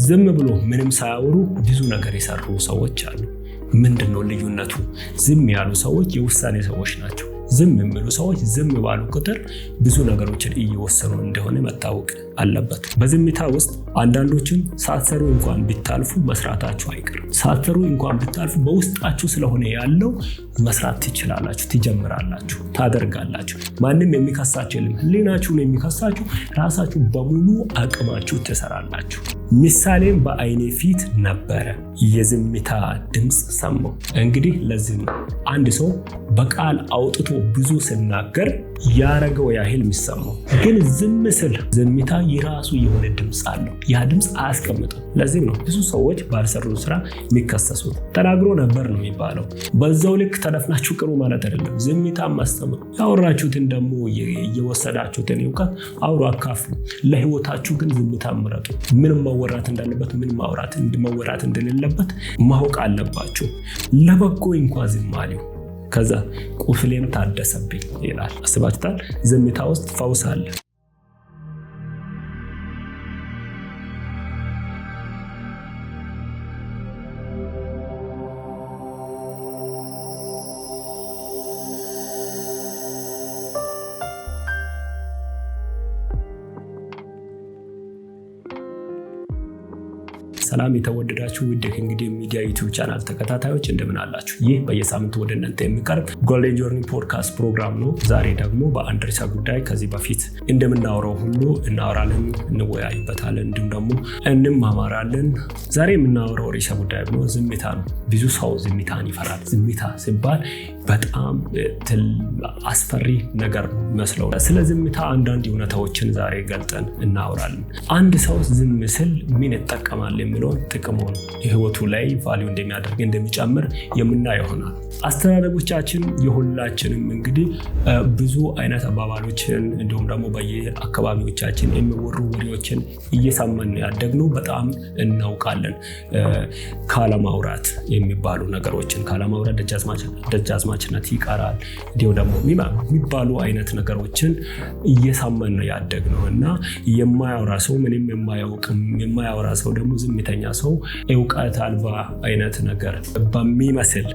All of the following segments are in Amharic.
ዝም ብሎ ምንም ሳያወሩ ብዙ ነገር የሰሩ ሰዎች አሉ። ምንድነው ልዩነቱ? ዝም ያሉ ሰዎች የውሳኔ ሰዎች ናቸው። ዝም የሚሉ ሰዎች ዝም ባሉ ቁጥር ብዙ ነገሮችን እየወሰኑ እንደሆነ መታወቅ አለበት። በዝምታ ውስጥ አንዳንዶችን ሳትሰሩ እንኳን ቢታልፉ መስራታችሁ አይቀርም። ሳትሰሩ እንኳን ቢታልፉ በውስጣችሁ ስለሆነ ያለው መስራት ትችላላችሁ፣ ትጀምራላችሁ፣ ታደርጋላችሁ። ማንም የሚከሳችሁ የለም። ህሊናችሁን የሚከሳችሁ ራሳችሁ በሙሉ አቅማችሁ ትሰራላችሁ። ምሳሌም በአይኔ ፊት ነበረ፣ የዝምታ ድምፅ ሰማሁ። እንግዲህ ለዚህ ነው አንድ ሰው በቃል አውጥቶ ብዙ ሲናገር ያረገው ያህል የሚሰማው፣ ግን ዝም ስል ዝምታ የራሱ የሆነ ድምፅ አለው። ያ ድምፅ አያስቀምጥም። ለዚህ ነው ብዙ ሰዎች ባልሰሩ ስራ የሚከሰሱት። ተናግሮ ነበር ነው የሚባለው። በዛው ልክ ተደፍናችሁ ቅሩ ማለት አይደለም። ዝምታ ማስተምሩ። ያወራችሁትን ደግሞ እየወሰዳችሁትን እውቀት አውሩ፣ አካፍሉ። ለህይወታችሁ ግን ዝምታ ምረጡ። ምን መወራት እንዳለበት፣ ምን መወራት እንደሌለበት ማወቅ አለባችሁ። ለበጎ እንኳን ዝም አለው፣ ከዛ ቁስሌም ታደሰብኝ ይላል። አስባችሁታል? ዝምታ ውስጥ ፈውስ አለ። ሰላም የተወደዳችሁ ውድ የኪንግደም ሚዲያ ዩቲዩብ ቻናል ተከታታዮች እንደምን አላችሁ? ይህ በየሳምንቱ ወደ እናንተ የሚቀርብ ጎልደን ጆርኒ ፖድካስት ፕሮግራም ነው። ዛሬ ደግሞ በአንድ ርዕሰ ጉዳይ ከዚህ በፊት እንደምናወራው ሁሉ እናወራለን፣ እንወያይበታለን፣ እንዲሁም ደግሞ እንማማራለን። ዛሬ የምናወራው ርዕሰ ጉዳይ ደግሞ ዝምታ ነው። ብዙ ሰው ዝምታን ይፈራል። ዝምታ ሲባል በጣም አስፈሪ ነገር መስለው። ስለ ዝምታ አንዳንድ እውነታዎችን ዛሬ ገልጠን እናወራለን። አንድ ሰው ዝም ሲል ምን ይጠቀማል የሚለውን ጥቅሙን ህይወቱ ላይ ቫልዩ እንደሚያደርግ እንደሚጨምር የምናየው ይሆናል። አስተዳደጎቻችን የሁላችንም እንግዲህ ብዙ አይነት አባባሎችን እንዲሁም ደግሞ በየአካባቢዎቻችን የሚወሩ ወሬዎችን እየሰማን ያደግነው በጣም እናውቃለን። ካለማውራት የሚባሉ ነገሮችን ካለማውራት ደጃዝማችነት ይቀራል፣ እንዲሁም ደግሞ የሚባሉ አይነት ነገሮችን እየሰማን ነው ያደግነው እና የማያወራ ሰው ምንም የማያወራ ሰው ደግሞ ዝምተኛ ሰው እውቀት አልባ አይነት ነገር በሚመስል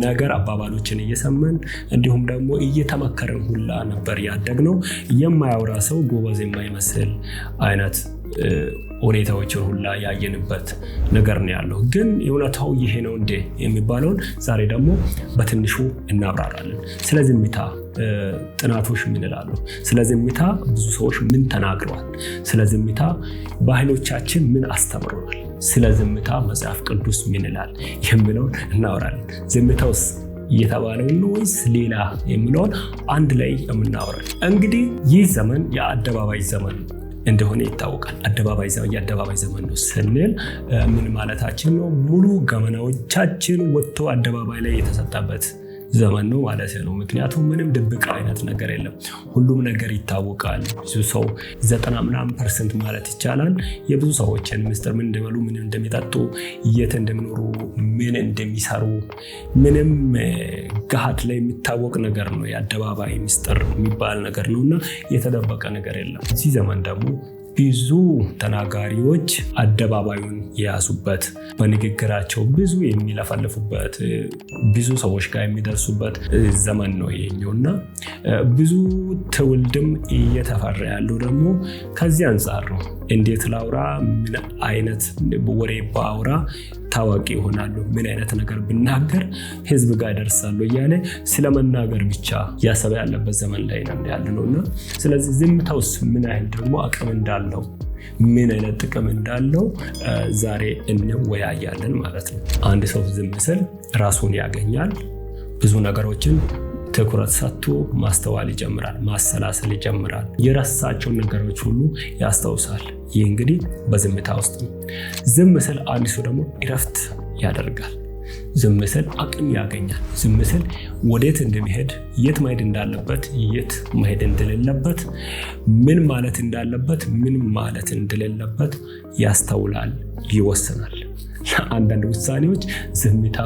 ነገር አባባሎችን እየሰማን እንዲሁም ደግሞ እየተመከረን ሁላ ነበር ያደግነው። የማያወራ ሰው ጎበዝ የማይመስል አይነት ሁኔታዎችን ሁላ ያየንበት ነገር ነው ያለው። ግን እውነታው ይሄ ነው እንዴ የሚባለውን ዛሬ ደግሞ በትንሹ እናብራራለን። ስለ ዝምታ ጥናቶች ምን ይላሉ? ስለ ዝምታ ብዙ ሰዎች ምን ተናግረዋል? ስለ ዝምታ ባህሎቻችን ምን አስተምረዋል? ስለ ዝምታ መጽሐፍ ቅዱስ ምን ይላል የሚለውን እናወራለን። ዝምታውስ እየተባለው ነው ወይስ ሌላ የሚለውን አንድ ላይ የምናወራል። እንግዲህ ይህ ዘመን የአደባባይ ዘመን እንደሆነ ይታወቃል። የአደባባይ ዘመን ነው ስንል ምን ማለታችን ነው? ሙሉ ገመናዎቻችን ወጥቶ አደባባይ ላይ የተሰጠበት ዘመን ነው ማለት ነው። ምክንያቱም ምንም ድብቅ አይነት ነገር የለም። ሁሉም ነገር ይታወቃል። ብዙ ሰው 90% ማለት ይቻላል የብዙ ሰዎችን ምስጢር፣ ምን እንደበሉ፣ ምን እንደሚጠጡ፣ የት እንደሚኖሩ፣ ምን እንደሚሰሩ ምንም ገሃድ ላይ የሚታወቅ ነገር ነው። የአደባባይ ምስጢር የሚባል ነገር ነውና የተደበቀ ነገር የለም። እዚህ ዘመን ደግሞ ብዙ ተናጋሪዎች አደባባዩን የያዙበት፣ በንግግራቸው ብዙ የሚለፈልፉበት፣ ብዙ ሰዎች ጋር የሚደርሱበት ዘመን ነው ይሄኛውና ብዙ ትውልድም እየተፈራ ያለው ደግሞ ከዚህ አንጻር ነው። እንዴት ላውራ፣ ምን አይነት ወሬ ባውራ ታዋቂ ይሆናሉ፣ ምን አይነት ነገር ብናገር ህዝብ ጋር ይደርሳሉ እያለ ስለመናገር ብቻ ያሰበ ያለበት ዘመን ላይ ነው ያለነውና ስለዚህ ዝምታውስ ምን ያህል ደግሞ አቅም እንዳለው፣ ምን አይነት ጥቅም እንዳለው ዛሬ እንወያያለን ማለት ነው። አንድ ሰው ዝም ሲል ራሱን ያገኛል። ብዙ ነገሮችን ትኩረት ሰጥቶ ማስተዋል ይጀምራል፣ ማሰላሰል ይጀምራል። የረሳቸውን ነገሮች ሁሉ ያስታውሳል። ይህ እንግዲህ በዝምታ ውስጥ ነው። ዝም ሲል አንድ ሰው ደግሞ እረፍት ያደርጋል። ዝም ሲል አቅም ያገኛል። ዝም ሲል ወዴት እንደሚሄድ፣ የት መሄድ እንዳለበት፣ የት መሄድ እንደሌለበት፣ ምን ማለት እንዳለበት፣ ምን ማለት እንደሌለበት ያስተውላል፣ ይወስናል። አንዳንድ ውሳኔዎች ዝምታ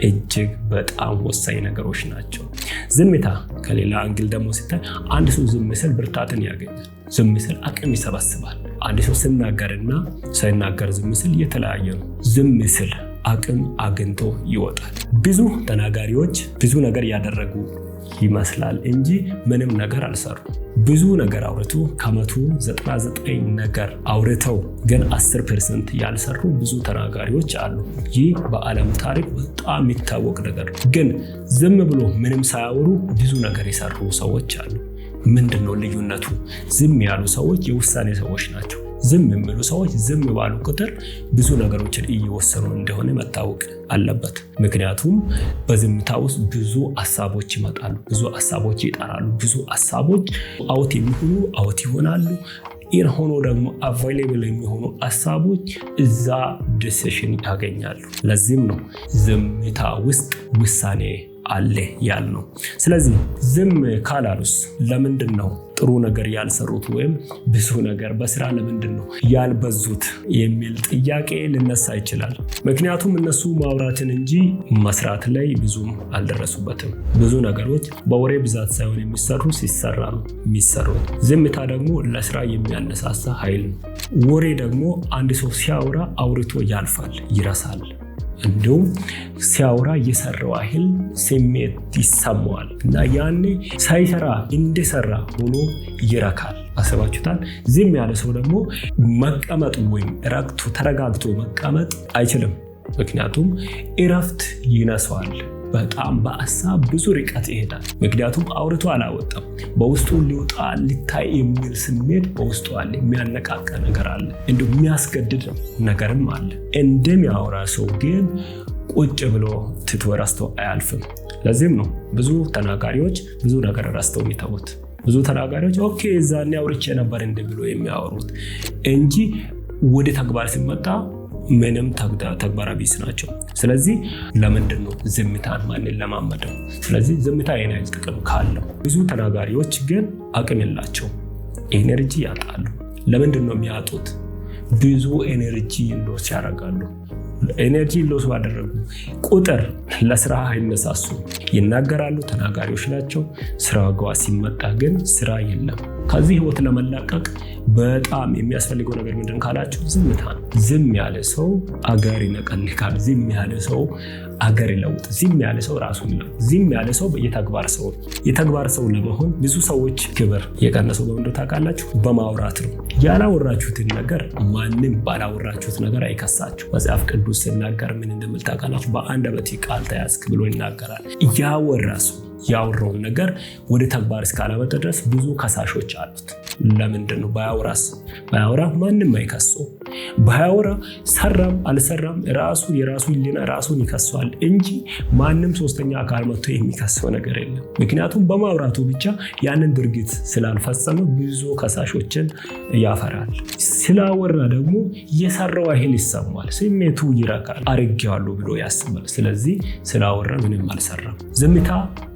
እጅግ በጣም ወሳኝ ነገሮች ናቸው። ዝምታ ከሌላ አንግል ደግሞ ሲታይ አንድ ሰው ዝም ሲል ብርታትን ያገኛል። ዝም ሲል አቅም ይሰበስባል። አንድ ሰው ሲናገርና ሳይናገር ዝም ሲል የተለያየ ነው። ዝም ሲል አቅም አግኝቶ ይወጣል። ብዙ ተናጋሪዎች ብዙ ነገር ያደረጉ ይመስላል እንጂ ምንም ነገር አልሰሩ። ብዙ ነገር አውርቶ ከመቶ 99 ነገር አውርተው ግን 10% ያልሰሩ ብዙ ተናጋሪዎች አሉ። ይህ በዓለም ታሪክ በጣም የሚታወቅ ነገር ነው። ግን ዝም ብሎ ምንም ሳያወሩ ብዙ ነገር የሰሩ ሰዎች አሉ። ምንድነው ልዩነቱ? ዝም ያሉ ሰዎች የውሳኔ ሰዎች ናቸው። ዝም የሚሉ ሰዎች ዝም ባሉ ቁጥር ብዙ ነገሮችን እየወሰኑ እንደሆነ መታወቅ አለበት። ምክንያቱም በዝምታ ውስጥ ብዙ ሀሳቦች ይመጣሉ፣ ብዙ ሀሳቦች ይጠራሉ፣ ብዙ ሀሳቦች አውት የሚሆኑ አውት ይሆናሉ። ይህ ሆኖ ደግሞ አቫይሌብል የሚሆኑ ሀሳቦች እዛ ዲሲሽን ያገኛሉ። ለዚህም ነው ዝምታ ውስጥ ውሳኔ አለ ያልነው። ስለዚህ ዝም ካላሉስ ለምንድን ነው ጥሩ ነገር ያልሰሩት ወይም ብዙ ነገር በስራ ለምንድን ነው ያልበዙት የሚል ጥያቄ ሊነሳ ይችላል። ምክንያቱም እነሱ ማውራትን እንጂ መስራት ላይ ብዙም አልደረሱበትም። ብዙ ነገሮች በወሬ ብዛት ሳይሆን የሚሰሩ ሲሰራ ነው የሚሰሩት። ዝምታ ደግሞ ለስራ የሚያነሳሳ ኃይል ነው። ወሬ ደግሞ አንድ ሰው ሲያወራ አውርቶ ያልፋል፣ ይረሳል። እንዲሁም ሲያወራ የሰራው ያህል ስሜት ይሰማዋል እና ያኔ ሳይሰራ እንደሰራ ሆኖ ይረካል። አስባችሁታል? ዝም ያለ ሰው ደግሞ መቀመጥ ወይም ረክቶ ተረጋግቶ መቀመጥ አይችልም። ምክንያቱም እረፍት ይነሳዋል። በጣም በሀሳብ ብዙ ርቀት ይሄዳል። ምክንያቱም አውርቶ አላወጣም። በውስጡ ሊወጣ ሊታይ የሚል ስሜት በውስጡ አለ። የሚያነቃቃ ነገር አለ፣ እንዲሁም የሚያስገድድ ነገርም አለ። እንደሚያወራ ሰው ግን ቁጭ ብሎ ትቶ ረስቶ አያልፍም። ለዚህም ነው ብዙ ተናጋሪዎች ብዙ ነገር ረስተው የሚተዉት። ብዙ ተናጋሪዎች ኦኬ እዛኔ አውርቼ ነበር እንደ ብሎ የሚያወሩት እንጂ ወደ ተግባር ሲመጣ ምንም ተግባር ቢስ ናቸው። ስለዚህ ለምንድን ነው ዝምታን ማንን ለማመደው? ስለዚህ ዝምታ የኔ ጥቅም ካለው ብዙ ተናጋሪዎች ግን አቅም የላቸው፣ ኤነርጂ ያጣሉ። ለምንድን ነው የሚያጡት? ብዙ ኤነርጂ ሎስ ያደርጋሉ። ኤነርጂ ሎስ ባደረጉ ቁጥር ለስራ አይነሳሱ፣ ይናገራሉ፣ ተናጋሪዎች ናቸው። ስራ ጋር ሲመጣ ግን ስራ የለም። ከዚህ ህይወት ለመላቀቅ በጣም የሚያስፈልገው ነገር ምንድን ካላችሁ ዝምታ ነው። ዝም ያለ ሰው አገር ይነቀንቃል። ዝም ያለ ሰው አገር ይለውጥ። ዝም ያለ ሰው ራሱን ይለውጥ። ዝም ያለ ሰው የተግባር ሰው ለመሆን ብዙ ሰዎች ክብር የቀነሰው በምንድን ታውቃላችሁ? በማውራት ነው። ያላወራችሁትን ነገር ማንም ባላወራችሁት ነገር አይከሳችሁ። መጽሐፍ ቅዱስ ሲናገር ምን እንደሚል ታውቃላችሁ? በአንደበትህ ቃል ተያዝክ ብሎ ይናገራል። ያወራ ሰው ያወራውን ነገር ወደ ተግባር እስካላመጣ ድረስ ብዙ ከሳሾች አሉት። ለምንድን ነው? ባያወራ ማንም አይከሰው። ባያወራ ሰራም አልሰራም የራሱ ህሊና ራሱን ይከሰዋል እንጂ ማንም ሶስተኛ አካል መጥቶ የሚከሰው ነገር የለም። ምክንያቱም በማውራቱ ብቻ ያንን ድርጊት ስላልፈጸመ ብዙ ከሳሾችን ያፈራል። ስላወራ ደግሞ የሰራው ያህል ይሰማል፣ ስሜቱ ይረካል፣ አርጌዋለሁ ብሎ ያስባል። ስለዚህ ስላወራ ምንም አልሰራም። ዝምታ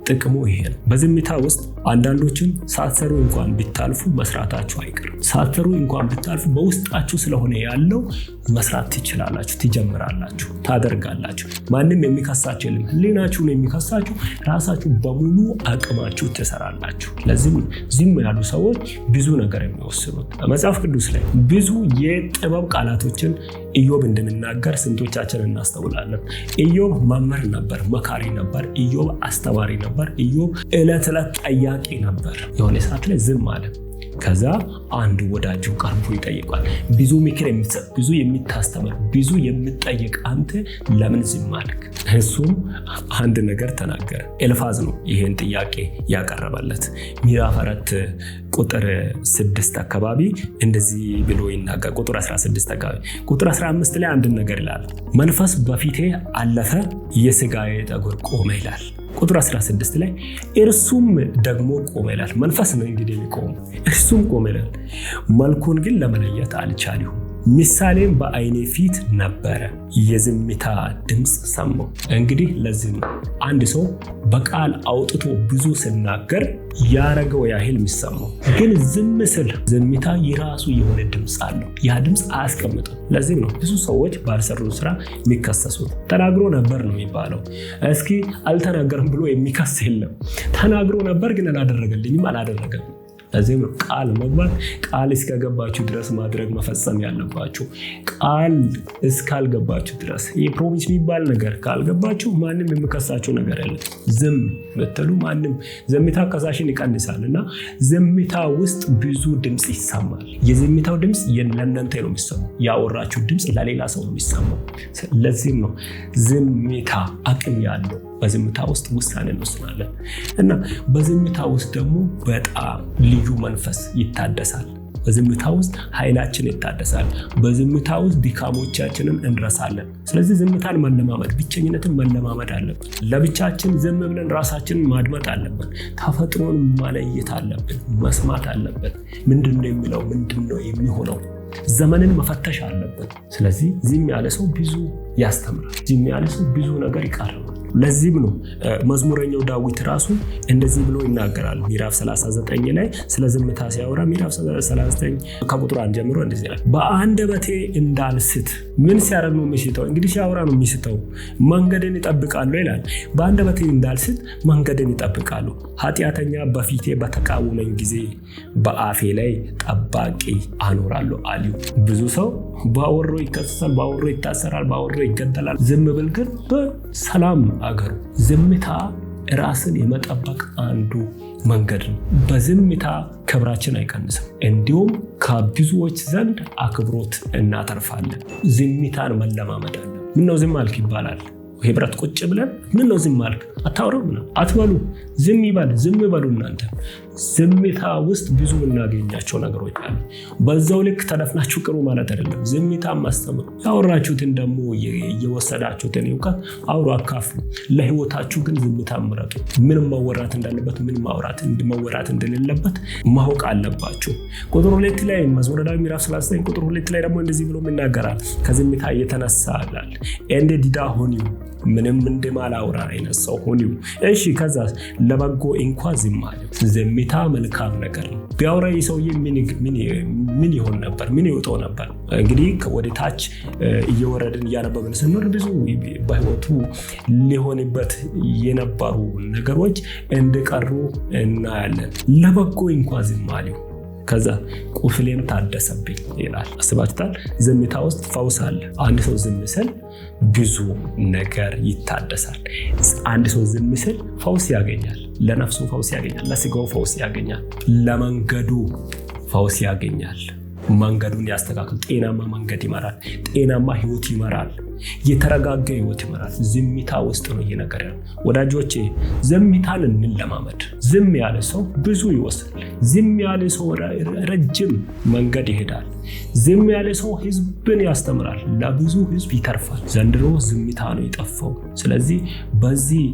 ጥቅሙ ይሄ ነው። በዝምታ ውስጥ አንዳንዶችን ሳትሰሩ እንኳን ቢታልፉ መስራታችሁ አይቀርም። ሳትሰሩ እንኳን ቢታልፉ በውስጣችሁ ስለሆነ ያለው መስራት ትችላላችሁ፣ ትጀምራላችሁ፣ ታደርጋላችሁ። ማንም የሚከሳችሁ የለም። ህሊናችሁን የሚከሳችሁ ራሳችሁ በሙሉ አቅማችሁ ትሰራላችሁ። ለዚህም ዝም ያሉ ሰዎች ብዙ ነገር የሚወስኑት። መጽሐፍ ቅዱስ ላይ ብዙ የጥበብ ቃላቶችን ኢዮብ እንደሚናገር ስንቶቻችን እናስተውላለን? ኢዮብ መምህር ነበር፣ መካሪ ነበር። ኢዮብ አስተማሪ ነበር። ኢዮብ ዕለት ዕለት ጠያቂ ነበር። የሆነ ሰዓት ላይ ዝም አለ። ከዛ አንዱ ወዳጁ ቀርቦ ይጠይቃል። ብዙ ምክር የምትሰጥ፣ ብዙ የምታስተምር፣ ብዙ የምትጠይቅ አንተ ለምን ዝም አልክ? እሱም አንድ ነገር ተናገረ። ኤልፋዝ ነው ይሄን ጥያቄ ያቀረበለት። ምዕራፍ 4 ቁጥር 6 አካባቢ እንደዚህ ብሎ ይናገር። ቁጥር 16 አካባቢ ቁጥር 15 ላይ አንድ ነገር ይላል። መንፈስ በፊቴ አለፈ፣ የሥጋዬ ጠጉር ቆመ ይላል። ቁጥር 16 ላይ እርሱም ደግሞ ቆመ ይላል። መንፈስ ነው እንግዲህ የሚቆመው። እርሱም ቆመ ይላል። መልኩን ግን ለመለየት አልቻለሁም። ምሳሌም በዓይኔ ፊት ነበረ፣ የዝምታ ድምፅ ሰማሁ። እንግዲህ ለዚህ ነው አንድ ሰው በቃል አውጥቶ ብዙ ሲናገር ያረገው ያህል የሚሰማው፣ ግን ዝም ስል ዝምታ የራሱ የሆነ ድምፅ አለው። ያ ድምፅ አያስቀምጥም። ለዚህም ነው ብዙ ሰዎች ባልሰሩ ስራ የሚከሰሱት። ተናግሮ ነበር ነው የሚባለው። እስኪ አልተናገርም ብሎ የሚከስ የለም። ተናግሮ ነበር ግን አላደረገልኝም፣ አላደረገም። ለዚህም ነው ቃል መግባት ቃል እስከገባችሁ ድረስ ማድረግ መፈጸም ያለባችሁ። ቃል እስካልገባችሁ ድረስ የፕሮሚስ የሚባል ነገር ካልገባችሁ ማንም የሚከሳችሁ ነገር የለም። ዝም ብትሉ ማንም ዝምታ ከሳሽን ይቀንሳል እና ዝምታ ውስጥ ብዙ ድምፅ ይሰማል። የዝምታው ድምፅ ለእናንተ ነው የሚሰማው። ያወራችሁ ድምፅ ለሌላ ሰው ነው የሚሰማው። ለዚህም ነው ዝምታ አቅም ያለው። በዝምታ ውስጥ ውሳኔ እንወስናለን እና በዝምታ ውስጥ ደግሞ በጣም ልዩ መንፈስ ይታደሳል። በዝምታ ውስጥ ኃይላችን ይታደሳል። በዝምታ ውስጥ ድካሞቻችንን እንረሳለን። ስለዚህ ዝምታን መለማመድ፣ ብቸኝነትን መለማመድ አለብን። ለብቻችን ዝም ብለን ራሳችንን ማድመጥ አለብን። ተፈጥሮን ማለየት አለብን። መስማት አለብን። ምንድነው የሚለው? ምንድነው የሚሆነው? ዘመንን መፈተሽ አለብን። ስለዚህ ዝም ያለ ሰው ብዙ ያስተምራል። ዝም ያለ ሰው ብዙ ነገር ይቃረማል። ለዚህም ነው መዝሙረኛው ዳዊት ራሱ እንደዚህ ብሎ ይናገራል። ምዕራፍ 39 ላይ ስለ ዝምታ ሲያወራ ምዕራፍ 39 ከቁጥር 1 ጀምሮ እንደዚህ ይላል። በአንደበቴ እንዳልስት ምን ሲያደርግ ነው የሚስተው? እንግዲህ ሲያወራ ነው የሚስተው። መንገድን ይጠብቃሉ ይላል። በአንደበቴ እንዳልስት መንገድን ይጠብቃሉ። ኃጢአተኛ በፊቴ በተቃወመኝ ጊዜ በአፌ ላይ ጠባቂ አኖራለሁ አሉ። ብዙ ሰው ባወሮ ይከሰሳል፣ ባወሮ ይታሰራል፣ ባወሮ ይገደላል። ዝም ብል ግን በሰላም አገሩ። ዝምታ ራስን የመጠበቅ አንዱ መንገድ ነው። በዝምታ ክብራችን አይቀንስም፣ እንዲሁም ከብዙዎች ዘንድ አክብሮት እናተርፋለን። ዝምታን መለማመድ አለ። ምነው ዝም አልክ ይባላል። ህብረት ቁጭ ብለን ምነው ዝም አልክ አታወራም ነው አትበሉ። ዝም ይበል፣ ዝም በሉ እናንተ። ዝምታ ውስጥ ብዙ እናገኛቸው ነገሮች አሉ። በዛው ልክ ተደፍናችሁ ቅሩ ማለት አይደለም። ዝምታን ማስተምሩ፣ ያወራችሁትን ደግሞ እየወሰዳችሁትን እውቀት አውሩ፣ አካፍሉ። ለህይወታችሁ ግን ዝምታን ምረጡ። ምን መወራት እንዳለበት፣ ምን መወራት እንደሌለበት ማወቅ አለባችሁ። ቁጥር 2 ላይ መዝሙረ ዳዊት ምዕራፍ 39 ቁጥር 2 ላይ ደግሞ እንደዚህ ብሎ ይናገራል። ከዝምታ እየተነሳ ይላል እንደ ዲዳ ሆኒው ምንም እንደማላውራ አይነት ሰው ሆኒው። እሺ ከዛ ለበጎ እንኳን ዝም አለ። ዝምታ መልካም ነገር ነው። ቢያወራ ሰውዬ ምን ይሆን ነበር? ምን ይወጣው ነበር? እንግዲህ ወደ ታች እየወረድን እያነበብን ስንኖር ብዙ በህይወቱ ሊሆንበት የነበሩ ነገሮች እንደቀሩ እናያለን። ለበጎ እንኳን ዝም አለ። ከዛ ቁስሌም ታደሰብኝ ይላል። አስባችሁታል? ዝምታ ውስጥ ፈውስ አለ። አንድ ሰው ዝም ሲል ብዙ ነገር ይታደሳል። አንድ ሰው ዝም ሲል ፈውስ ያገኛል። ለነፍሱ ፈውስ ያገኛል። ለስጋው ፈውስ ያገኛል። ለመንገዱ ፈውስ ያገኛል። መንገዱን ያስተካክል። ጤናማ መንገድ ይመራል። ጤናማ ህይወት ይመራል። የተረጋጋ ህይወት ይመራል። ዝምታ ውስጥ ነው ይሄ ነገር ያለው። ወዳጆቼ ዝምታን እንለማመድ። ዝም ያለ ሰው ብዙ ይወስዳል። ዝም ያለ ሰው ረጅም መንገድ ይሄዳል። ዝም ያለ ሰው ህዝብን ያስተምራል፣ ለብዙ ህዝብ ይተርፋል። ዘንድሮ ዝምታ ነው የጠፋው። ስለዚህ በዚህ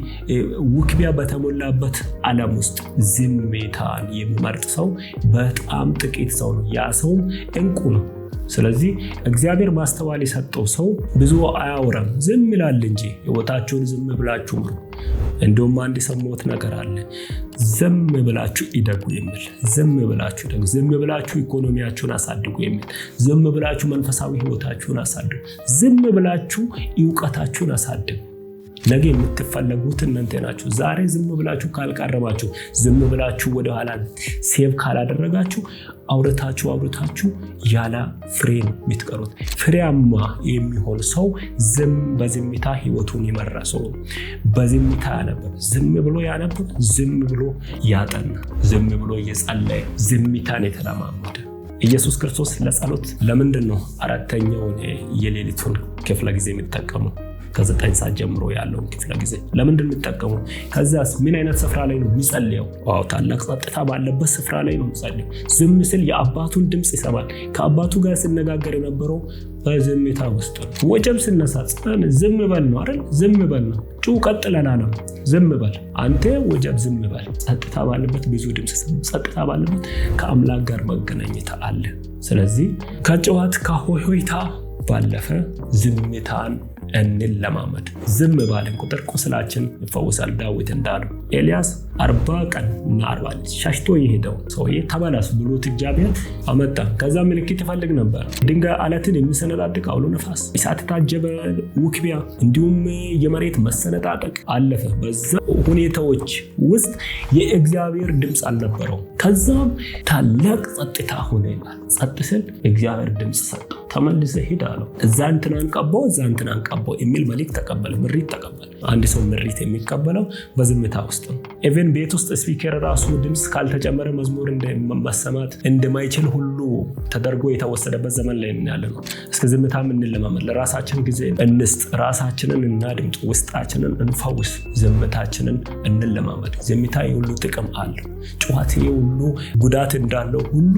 ውክቢያ በተሞላበት ዓለም ውስጥ ዝምታን የሚመርጥ ሰው በጣም ጥቂት ሰው ነው። ያ ሰውም እንቁ ነው። ስለዚህ እግዚአብሔር ማስተዋል የሰጠው ሰው ብዙ አያወራም፣ ዝም ይላል እንጂ ህይወታችሁን ዝም ብላችሁ ምሩ። እንደውም አንድ ሰሞት ነገር አለ። ዝም ብላችሁ ይደጉ የሚል፣ ዝም ብላችሁ ይደጉ፣ ዝም ብላችሁ ኢኮኖሚያችሁን አሳድጉ የሚል፣ ዝም ብላችሁ መንፈሳዊ ህይወታችሁን አሳድጉ፣ ዝም ብላችሁ ዕውቀታችሁን አሳድጉ። ነገ የምትፈለጉት እናንተ ናችሁ። ዛሬ ዝም ብላችሁ ካልቀረባችሁ፣ ዝም ብላችሁ ወደ ኋላ ሴቭ ካላደረጋችሁ አውርታችሁ ያለ ፍሬ ነው የምትቀሩት። ፍሬያማ የሚሆን ሰው በዝምታ ህይወቱን የመራ ሰው፣ በዝምታ ያነበበ፣ ዝም ብሎ ያነበበ፣ ዝም ብሎ ያጠና፣ ዝም ብሎ እየጸለየ፣ ዝምታን የተለማመደ። ኢየሱስ ክርስቶስ ለጸሎት ለምንድን ነው 4ኛውን የሌሊቱን ክፍለ ጊዜ የሚጠቀመው? ከ9 ሰዓት ጀምሮ ያለውን ክፍለ ጊዜ ለምንድን እንጠቀሙ? ከዛስ ምን አይነት ስፍራ ላይ ነው የሚጸልየው? ታላቅ ጸጥታ ባለበት ስፍራ ላይ ነው የሚጸልየው። ዝም ሲል የአባቱን ድምፅ ይሰማል። ከአባቱ ጋር ሲነጋገር የነበረው በዝምታ ውስጥ ነው። ወጀብ ሲነሳ ዝም በል ነው አይደል? ዝም በል ነው። ጩህ ቀጥለና ነው። ዝም በል አንተ ወጀብ፣ ዝም በል። ጸጥታ ባለበት ብዙ ድምፅ ይሰማል። ጸጥታ ባለበት ከአምላክ ጋር መገናኘት አለ። ስለዚህ ከጨዋታ ከሆይታ ባለፈ ዝምታን እንለማመድ። ዝም ባለን ቁጥር ቁስላችን ይፈወሳል። ዳዊት እንዳለው ኤልያስ 40 ቀን እና 40 ሌሊት ሸሽቶ የሄደው ሰውዬ ተመለስ ብሎት እግዚአብሔር አመጣ። ከዛ ምልክት ይፈልግ ነበር። ድንጋይ አለትን የሚሰነጣጥቅ አውሎ ነፋስ፣ እሳት የታጀበ ውክቢያ፣ እንዲሁም የመሬት መሰነጣጠቅ አለፈ። በዛ ሁኔታዎች ውስጥ የእግዚአብሔር ድምፅ አልነበረው። ከዛም ታላቅ ጸጥታ ሆነ ይላል። ጸጥ ሲል እግዚአብሔር ድምፅ ሰጠው። ተመልሰህ ሂድ አለው። እዛ እንትናን ቀባው፣ እዛ እንትናን ቀባው የሚል መልእክት ተቀበለ፣ ምሪት ተቀበለ። አንድ ሰው ምሪት የሚቀበለው በዝምታ ውስጥ ነው። ኢቨን ቤት ውስጥ ስፒከር ራሱ ድምፅ ካልተጨመረ መዝሙር መሰማት እንደማይችል ሁሉ ተደርጎ የተወሰደበት ዘመን ላይ ያለ ነው። እስከ ዝምታም እንለማመድ፣ ለራሳችን ጊዜ እንስጥ፣ ራሳችንን እናድምጥ፣ ውስጣችንን እንፈውስ፣ ዝምታችንን እንለማመድ። ዝምታ የሁሉ ጥቅም አለው። ጩኸት የሁሉ ጉዳት እንዳለው ሁሉ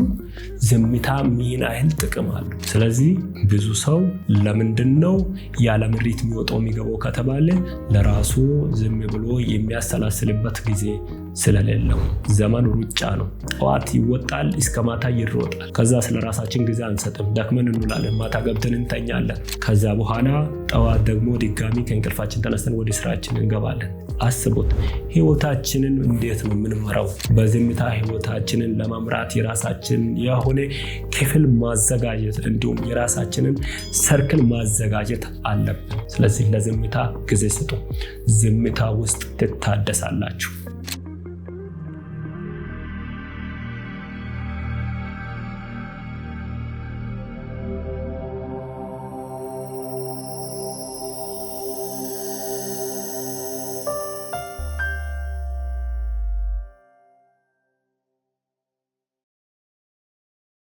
ዝምታ ምን ያህል ጥቅም አለው። ስለዚህ ብዙ ሰው ለምንድነው ያለ ምሪት የሚወጣው የሚገባው ከተባለ ለራሱ ዝም ብሎ የሚያሰላስልበት ጊዜ ስለሌለው። ዘመን ሩጫ ነው። ጠዋት ይወጣል፣ እስከ ማታ ይሮጣል። ከዛ ስለራሳችን ጊዜ አንሰጥም። ደክመን እንውላለን፣ ማታ ገብተን እንተኛለን። ከዛ በኋላ ጠዋት ደግሞ ድጋሚ ከእንቅልፋችን ተነስተን ወደ ስራችን እንገባለን። አስቡት፣ ህይወታችንን እንዴት ነው የምንመራው? በዝምታ ህይወታችንን ለመምራት የራሳችን የሆነ ክፍል ማዘጋጀት እንዲሁም የራሳችንን ሰርክል ማዘጋጀት አለብን። ስለዚህ ለዝምታ ጊዜ ስጡ። ዝምታ ውስጥ ትታደሳላችሁ።